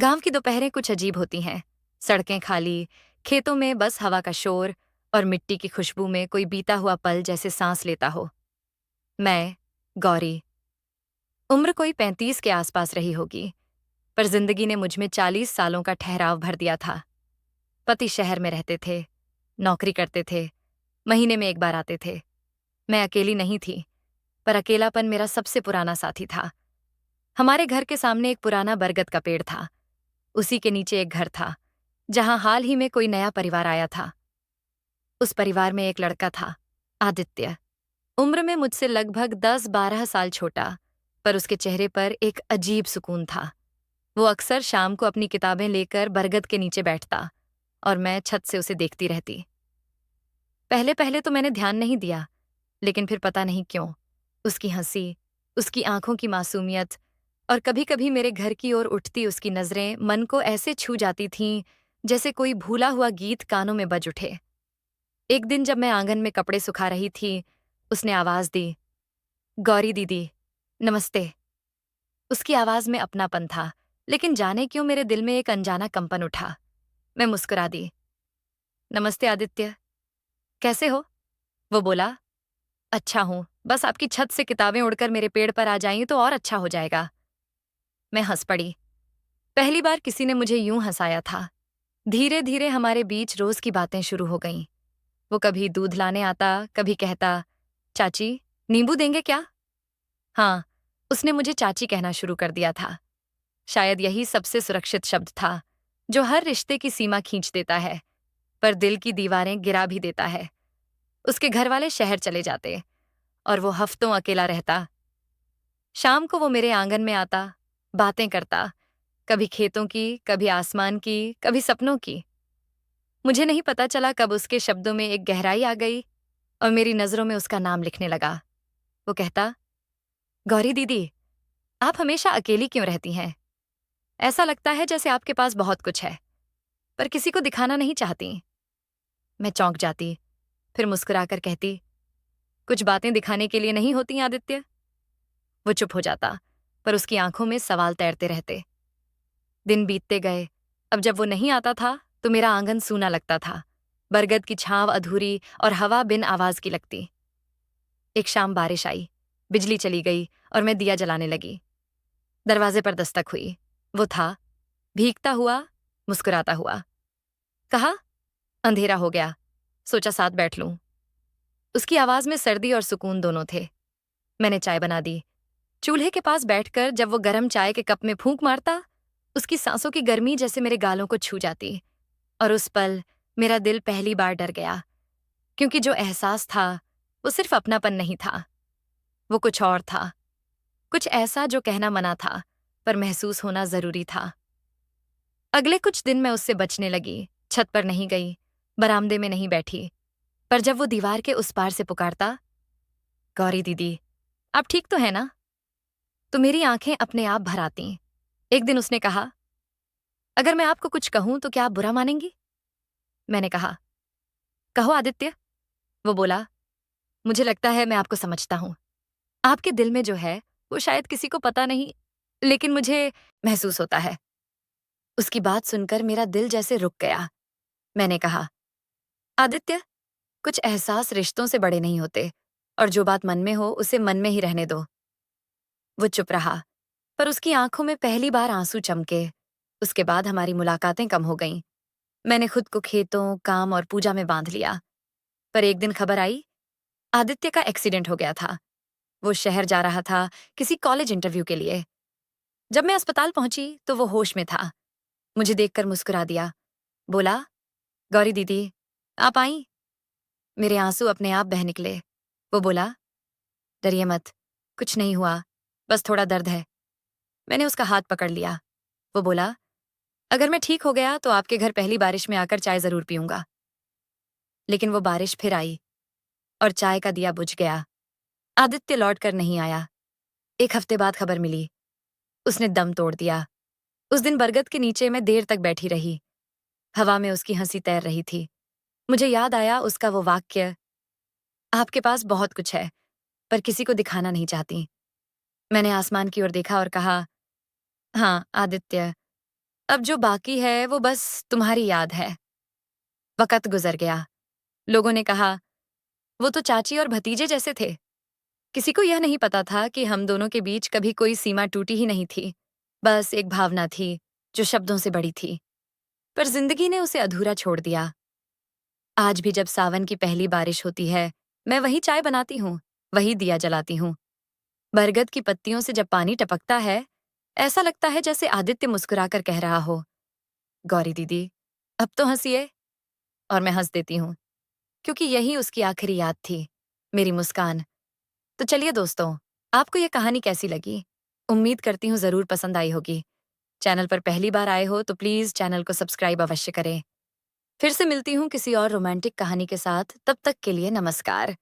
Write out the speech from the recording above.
गांव की दोपहरें कुछ अजीब होती हैं। सड़कें खाली, खेतों में बस हवा का शोर और मिट्टी की खुशबू में कोई बीता हुआ पल जैसे सांस लेता हो। मैं, गौरी, उम्र कोई 35 के आसपास रही होगी, पर जिंदगी ने मुझ में 40 सालों का ठहराव भर दिया था। पति शहर में रहते थे, नौकरी करते थे, महीने में एक बार आते थे। मैं अकेली नहीं थी, पर अकेलापन मेरा सबसे पुराना साथी था। हमारे घर के सामने एक पुराना बरगद का पेड़ था। उसी के नीचे एक घर था, जहां हाल ही में कोई नया परिवार आया था। उस परिवार में एक लड़का था, आदित्य। उम्र में मुझसे लगभग 10-12 साल छोटा, पर उसके चेहरे पर एक अजीब सुकून था। वो अक्सर शाम को अपनी किताबें लेकर बरगद के नीचे बैठता और मैं छत से उसे देखती रहती। पहले पहले तो मैंने ध्यान नहीं दिया, लेकिन फिर पता नहीं क्यों उसकी हंसी, उसकी आंखों की मासूमियत और कभी-कभी मेरे घर की ओर उठती उसकी नजरें मन को ऐसे छू जाती थीं जैसे कोई भूला हुआ गीत कानों में बज उठे। एक दिन जब मैं आंगन में कपड़े सुखा रही थी, उसने आवाज दी, गौरी दीदी, नमस्ते। उसकी आवाज में अपनापन था, लेकिन जाने क्यों मेरे दिल में एक अनजाना कंपन उठा। मैं मुस्कुरा दी। नमस्ते आदित्य, कैसे हो? वो बोला, अच्छा हूं, बस आपकी छत से किताबें उड़कर मेरे पेड़ पर आ जाएं तो और अच्छा हो जाएगा। मैं हंस पड़ी। पहली बार किसी ने मुझे यूं हंसाया था। धीरे धीरे हमारे बीच रोज की बातें शुरू हो गईं। वो कभी दूध लाने आता, कभी कहता, चाची, नींबू देंगे क्या? हाँ, उसने मुझे चाची कहना शुरू कर दिया था। शायद यही सबसे सुरक्षित शब्द था, जो हर रिश्ते की सीमा खींच देता है, पर दिल की दीवारें गिरा भी देता है। उसके घर वाले शहर चले जाते और वो हफ्तों अकेला रहता। शाम को वो मेरे आंगन में आता, बातें करता, कभी खेतों की, कभी आसमान की, कभी सपनों की। मुझे नहीं पता चला कब उसके शब्दों में एक गहराई आ गई और मेरी नजरों में उसका नाम लिखने लगा। वो कहता, गौरी दीदी, आप हमेशा अकेली क्यों रहती हैं? ऐसा लगता है जैसे आपके पास बहुत कुछ है, पर किसी को दिखाना नहीं चाहती। मैं चौंक जाती, फिर मुस्कुराकर कहती, कुछ बातें दिखाने के लिए नहीं होती आदित्य। वो चुप हो जाता, पर उसकी आंखों में सवाल तैरते रहते। दिन बीतते गए। अब जब वो नहीं आता था, तो मेरा आंगन सूना लगता था। बरगद की छांव अधूरी और हवा बिन आवाज की लगती। एक शाम बारिश आई, बिजली चली गई और मैं दिया जलाने लगी। दरवाजे पर दस्तक हुई। वो था, भीगता हुआ, मुस्कुराता हुआ। कहा, अंधेरा हो गया, सोचा साथ बैठ लूं। उसकी आवाज में सर्दी और सुकून दोनों थे। मैंने चाय बना दी। चूल्हे के पास बैठकर जब वो गर्म चाय के कप में फूंक मारता, उसकी सांसों की गर्मी जैसे मेरे गालों को छू जाती। और उस पल मेरा दिल पहली बार डर गया, क्योंकि जो एहसास था वो सिर्फ अपनापन नहीं था, वो कुछ और था। कुछ ऐसा जो कहना मना था, पर महसूस होना जरूरी था। अगले कुछ दिन मैं उससे बचने लगी। छत पर नहीं गई, बरामदे में नहीं बैठी, पर जब वो दीवार के उस पार से पुकारता, गौरी दीदी, आप ठीक तो है ना? तो मेरी आंखें अपने आप भर आती। एक दिन उसने कहा, अगर मैं आपको कुछ कहूं तो क्या आप बुरा मानेंगी? मैंने कहा, कहो आदित्य। वो बोला, मुझे लगता है मैं आपको समझता हूं। आपके दिल में जो है वो शायद किसी को पता नहीं, लेकिन मुझे महसूस होता है। उसकी बात सुनकर मेरा दिल जैसे रुक गया। मैंने कहा, आदित्य, कुछ एहसास रिश्तों से बड़े नहीं होते, और जो बात मन में हो उसे मन में ही रहने दो। वो चुप रहा, पर उसकी आंखों में पहली बार आंसू चमके। उसके बाद हमारी मुलाकातें कम हो गईं। मैंने खुद को खेतों, काम और पूजा में बांध लिया। पर एक दिन खबर आई, आदित्य का एक्सीडेंट हो गया था। वो शहर जा रहा था किसी कॉलेज इंटरव्यू के लिए। जब मैं अस्पताल पहुंची तो वो होश में था। मुझे देखकर मुस्कुरा दिया। बोला, गौरी दीदी, आप आई? मेरे आंसू अपने आप बह निकले। वो बोला, डरिए मत, कुछ नहीं हुआ, बस थोड़ा दर्द है। मैंने उसका हाथ पकड़ लिया। वो बोला, अगर मैं ठीक हो गया तो आपके घर पहली बारिश में आकर चाय जरूर पीऊंगा। लेकिन वो बारिश फिर आई और चाय का दिया बुझ गया। आदित्य लौट कर नहीं आया। एक हफ्ते बाद खबर मिली, उसने दम तोड़ दिया। उस दिन बरगद के नीचे मैं देर तक बैठी रही। हवा में उसकी हंसी तैर रही थी। मुझे याद आया उसका वो वाक्य, आपके पास बहुत कुछ है, पर किसी को दिखाना नहीं चाहती। मैंने आसमान की ओर देखा और कहा, हाँ आदित्य, अब जो बाकी है वो बस तुम्हारी याद है। वक़्त गुज़र गया। लोगों ने कहा, वो तो चाची और भतीजे जैसे थे। किसी को यह नहीं पता था कि हम दोनों के बीच कभी कोई सीमा टूटी ही नहीं थी। बस एक भावना थी, जो शब्दों से बड़ी थी। पर ज़िंदगी ने उसे अधूरा छोड़ दिया। आज भी जब सावन की पहली बारिश होती है, मैं वही चाय बनाती हूँ, वही दिया जलाती हूँ। बरगद की पत्तियों से जब पानी टपकता है, ऐसा लगता है जैसे आदित्य मुस्कुराकर कह रहा हो, गौरी दीदी, अब तो हंसिए। और मैं हंस देती हूँ, क्योंकि यही उसकी आखिरी याद थी, मेरी मुस्कान। तो चलिए दोस्तों, आपको ये कहानी कैसी लगी? उम्मीद करती हूँ ज़रूर पसंद आई होगी। चैनल पर पहली बार आए हो तो प्लीज़ चैनल को सब्सक्राइब अवश्य करें। फिर से मिलती हूँ किसी और रोमांटिक कहानी के साथ, तब तक के लिए नमस्कार।